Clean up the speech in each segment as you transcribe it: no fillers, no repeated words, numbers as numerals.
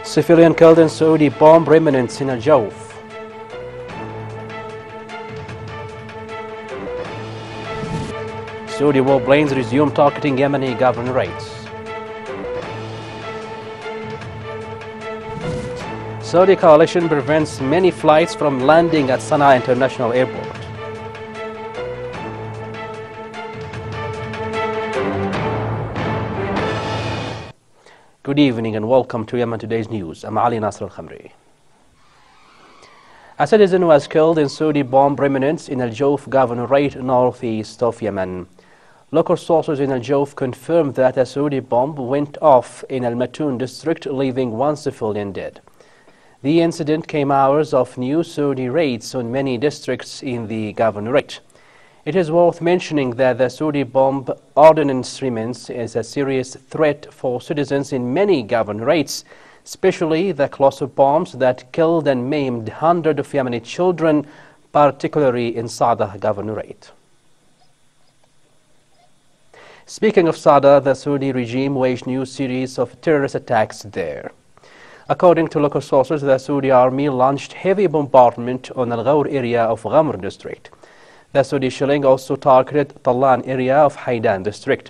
Civilian killed in Saudi bomb remnants in Al-Jawf. Saudi warplanes resume targeting Yemeni governorates. Saudi coalition prevents many flights from landing at Sana'a International Airport. Good evening and welcome to Yemen Today's News. I'm Ali Nasr al-Khamri. A citizen was killed in Saudi bomb remnants in Al-Jawf governorate northeast of Yemen. Local sources in Al-Jawf confirmed that a Saudi bomb went off in Al-Matun district, leaving one civilian dead. The incident came hours of new Saudi raids on many districts in the governorate. It is worth mentioning that the Saudi bomb ordnance remnants is a serious threat for citizens in many governorates, especially the cluster bombs that killed and maimed hundreds of Yemeni children, particularly in Sa'dah governorate. Speaking of Sa'dah, the Saudi regime waged new series of terrorist attacks there. According to local sources, the Saudi army launched heavy bombardment on Al-Ghawr area of Ghamr district. The Saudi shelling also targeted Talan area of Haidan district.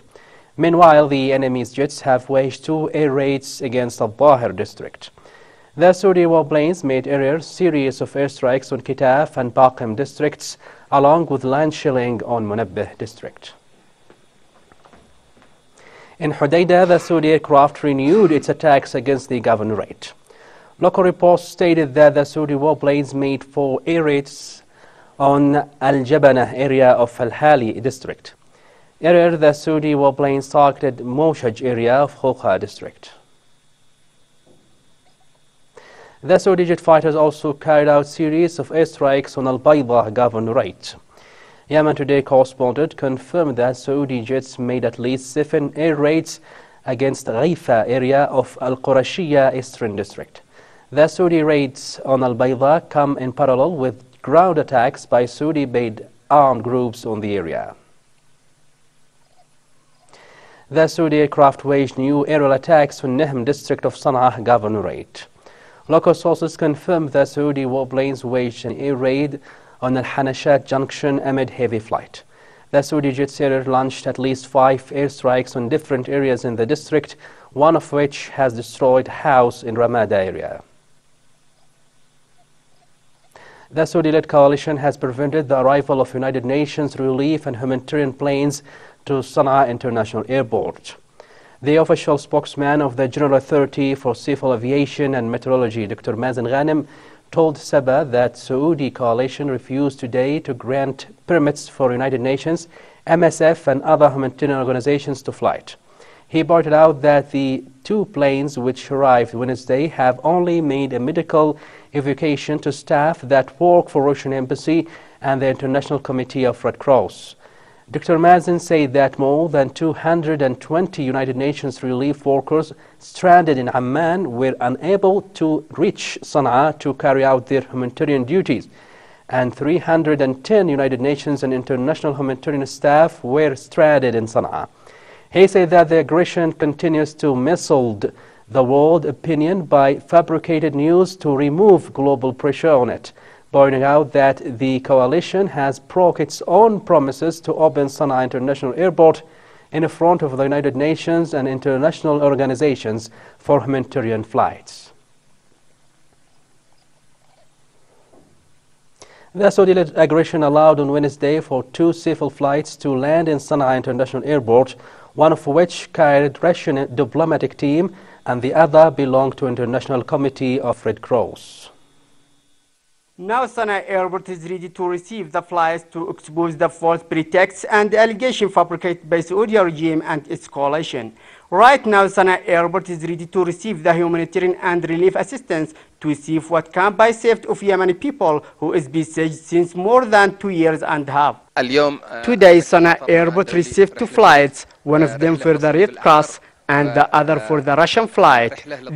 Meanwhile, the enemy's jets have waged 2 air raids against Al-Bahir district. The Saudi warplanes made earlier series of airstrikes on Kitaf and Baqim districts, along with land shelling on Munabbih district. In Hudaydah, the Saudi aircraft renewed its attacks against the governorate. Local reports stated that the Saudi warplanes made 4 air raids on Al-Jabana area of Al-Hali district. Earlier, the Saudi warplanes targeted Moshaj area of Khoka district. The Saudi jet fighters also carried out series of airstrikes on Al-Baydah governorate. Yemen Today correspondent confirmed that Saudi jets made at least 7 air raids against Ghaifa area of Al-Qurashiyya Eastern district. The Saudi raids on Al-Baydah come in parallel with ground attacks by Saudi-based armed groups on the area. The Saudi aircraft waged new aerial attacks on Nahm district of Sana'a governorate. Local sources confirmed that Saudi warplanes waged an air raid on Al-Hanashat junction amid heavy flight. The Saudi jet air launched at least 5 airstrikes on different areas in the district, one of which has destroyed a house in Ramada area. The Saudi-led coalition has prevented the arrival of United Nations relief and humanitarian planes to Sana'a International Airport. The official spokesman of the General Authority for Civil Aviation and Meteorology, Dr. Mazen Ghanem, told Sabah that Saudi coalition refused today to grant permits for United Nations, MSF and other humanitarian organizations to flight. He pointed out that the 2 planes which arrived Wednesday have only made a medical evacuation to staff that work for Russian Embassy and the International Committee of Red Cross. Dr. Mazen said that more than 220 United Nations relief workers stranded in Amman were unable to reach Sana'a to carry out their humanitarian duties, and 310 United Nations and international humanitarian staff were stranded in Sana'a. He said that the aggression continues to mislead the world opinion by fabricated news to remove global pressure on it, pointing out that the coalition has broke its own promises to open Sana'a International Airport in front of the United Nations and international organizations for humanitarian flights. The Saudi-led aggression allowed on Wednesday for 2 civil flights to land in Sana'a International Airport, one of which carried Russian diplomatic team and the other belonged to International Committee of Red Cross. Now Sana'a Airport is ready to receive the flights to expose the false pretexts and allegations fabricated by Saudi regime and its coalition. Right now, Sana'a Airport is ready to receive the humanitarian and relief assistance to see what can be saved of Yemeni people who is besieged since more than 2 years and a half. Today, Sana'a Airport received 2 flights, one of them for the Red Cross and the other for the Russian flight.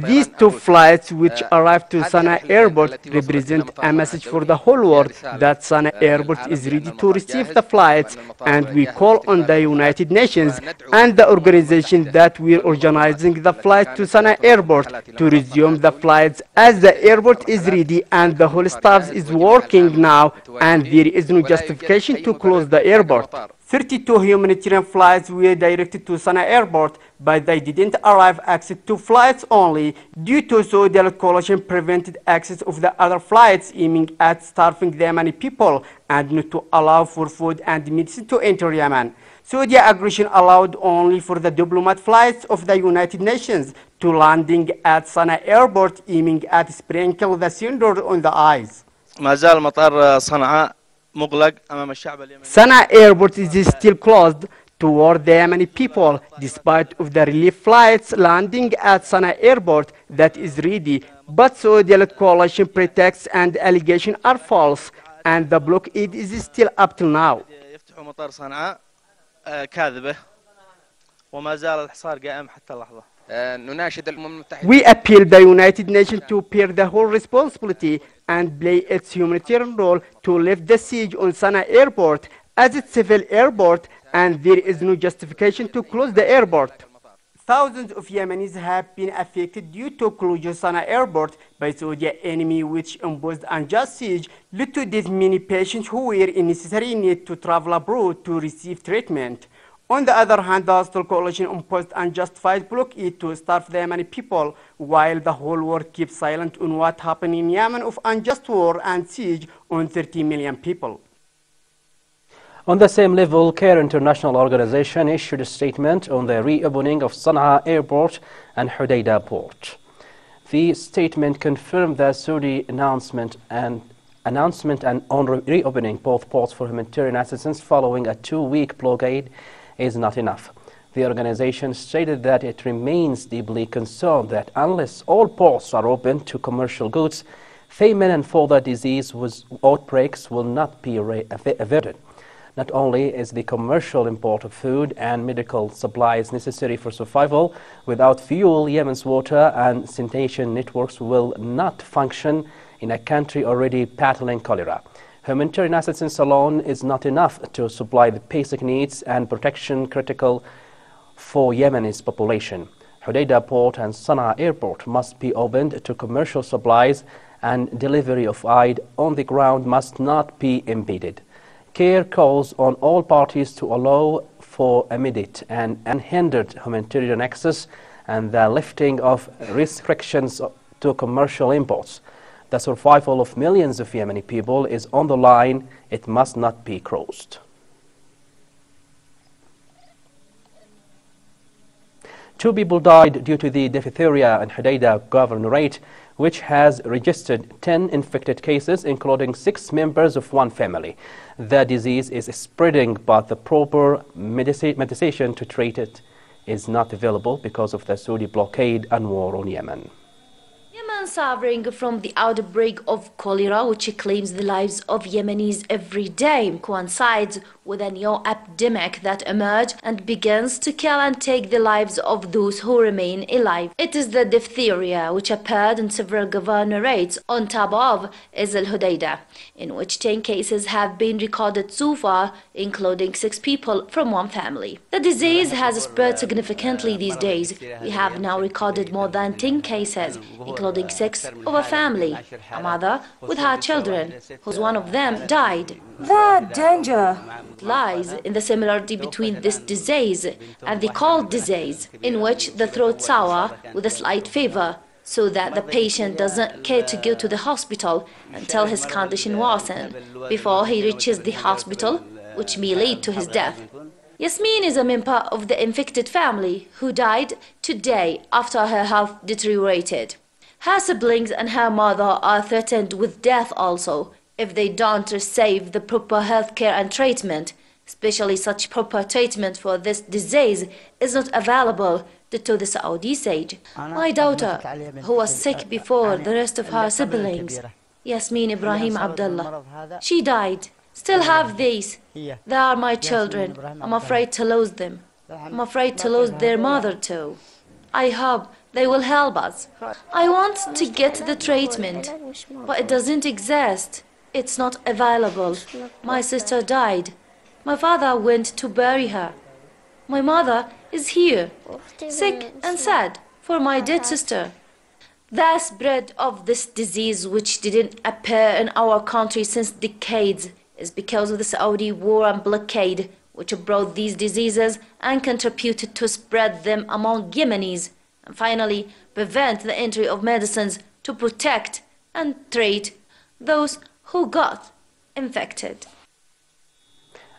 These two flights which arrived to Sana'a airport represent a message for the whole world that Sana'a airport is ready to receive the flights, and we call on the United Nations and the organization that we're organizing the flight to Sana'a airport to resume the flights as the airport is ready and the whole staff is working now, and there is no justification to close the airport. 32 humanitarian flights were directed to Sana'a airport, but they didn't arrive except 2 flights only due to Saudi coalition prevented access of the other flights, aiming at starving the Yemeni people and not to allow for food and medicine to enter Yemen. Saudi aggression allowed only for the diplomat flights of the United Nations to landing at Sana'a airport, aiming at sprinkle the cinder on the eyes. ما زال مطار صنعاء مغلق أمام الشعب اليمني. Sana'a airport is still closed toward the Yemeni people despite of the relief flights landing at Sana'a airport that is ready, but Saudi coalition pretexts and allegations are false, and the blockade is still up till now. يفتحوا مطار صنعاء كاذبة وما زال الحصار قائم حتى اللحظة. We appeal the United Nations to bear the whole responsibility and play its humanitarian role to lift the siege on Sana'a airport as its civil airport, and there is no justification to close the airport. Thousands of Yemenis have been affected due to closure Sana'a airport by Saudi enemy, which imposed unjust siege, led to death many patients who were in necessary need to travel abroad to receive treatment. On the other hand, the hostile coalition imposed unjustified blockade to starve the Yemeni people, while the whole world keeps silent on what happened in Yemen of unjust war and siege on 30 million people. On the same level, CARE International Organization issued a statement on the reopening of Sana'a airport and Hodeidah port. The statement confirmed the Saudi announcement on reopening both ports for humanitarian assistance following a 2-week blockade is not enough. The organization stated that it remains deeply concerned that unless all ports are open to commercial goods, famine and further disease outbreaks will not be averted. Not only is the commercial import of food and medical supplies necessary for survival, without fuel, Yemen's water and sanitation networks will not function in a country already battling cholera. Humanitarian assistance alone is not enough to supply the basic needs and protection critical for Yemen's population. Hodeidah port and Sana'a airport must be opened to commercial supplies, and delivery of aid on the ground must not be impeded. CARE calls on all parties to allow for immediate and unhindered humanitarian access and the lifting of restrictions to commercial imports. The survival of millions of Yemeni people is on the line. It must not be crossed. 2 people died due to the diphtheria in Hodeidah governorate, which has registered 10 infected cases, including 6 members of one family. The disease is spreading, but the proper medication to treat it is not available because of the Saudi blockade and war on Yemen. Yemen suffering from the outbreak of cholera, which claims the lives of Yemenis every day, coincides with a new epidemic that emerged and begins to kill and take the lives of those who remain alive. It is the diphtheria, which appeared in several governorates. On top of is Hodeidah, in which 10 cases have been recorded so far, including 6 people from one family. The disease has spread significantly these days. We have now recorded more than 10 cases, including 6 of a family, a mother with her children, whose one of them died. The danger lies in the similarity between this disease and the cold disease, in which the throat sour with a slight fever, so that the patient doesn't care to go to the hospital until his condition worsens before he reaches the hospital, which may lead to his death. Yasmin is a member of the infected family who died today after her health deteriorated. Her siblings and her mother are threatened with death also if they don't receive the proper health care and treatment. Especially such proper treatment for this disease is not available due to the Saudi siege. My daughter, who was sick before the rest of her siblings, Yasmin Ibrahim Abdullah, she died. Still have these. They are my children. I'm afraid to lose them. I'm afraid to lose their mother too. I hope they will help us. I want to get the treatment, but it doesn't exist. It's not available. My sister died. My father went to bury her. My mother is here, sick and sad for my dead sister. The spread of this disease, which didn't appear in our country since decades, is because of the Saudi war and blockade, which brought these diseases and contributed to spread them among Yemenis, and finally prevent the entry of medicines to protect and treat those who got infected.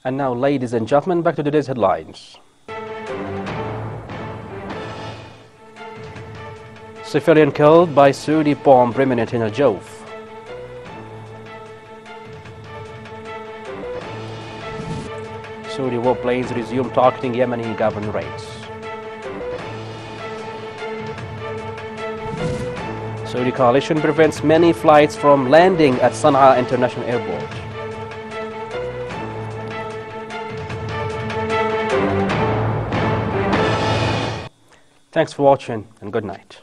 And now, ladies and gentlemen, back to today's headlines. Civilian killed by Saudi bomb remnant in Al-Jawf. Saudi warplanes resume targeting Yemeni governorates. Saudi coalition prevents many flights from landing at Sana'a International Airport. Thanks for watching and good night.